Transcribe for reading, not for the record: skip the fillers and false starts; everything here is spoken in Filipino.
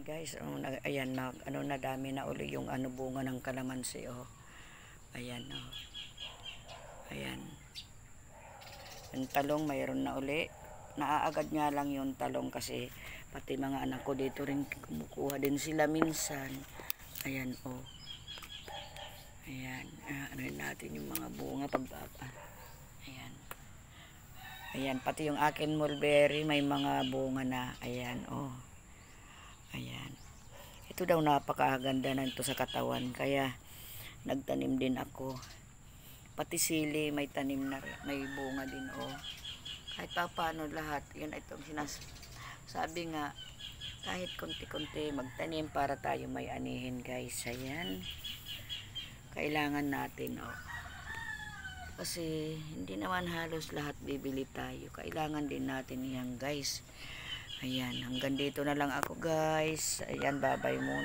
guys, ayan na, na dami na uli yung bunga ng kalamansi, oh. Ayan, oh. Ayan. Yung talong mayroon na uli. Naaagad nga lang yung talong kasi pati mga anak ko dito rin kumukuha din sila minsan. Ayan, oh. Ayan, ano natin yung mga bunga pagbaba. Ayan. Ayan, pati yung akin mulberry may mga bunga na. Ayan, oh. Ayan. Ito daw napakaganda na ito sa katawan. Kaya nagtanim din ako. Pati sili may tanim na, may bunga din, oh. Kahit pa paano lahat. Yun itong sabi nga, kahit konti-konti magtanim para tayo may anihin, guys. Ayan. Kailangan natin, oh. Kasi hindi naman halos lahat bibili tayo. Kailangan din natin yan, guys. Ayan, hanggang dito na lang ako, guys. Ayan, bye-bye muna.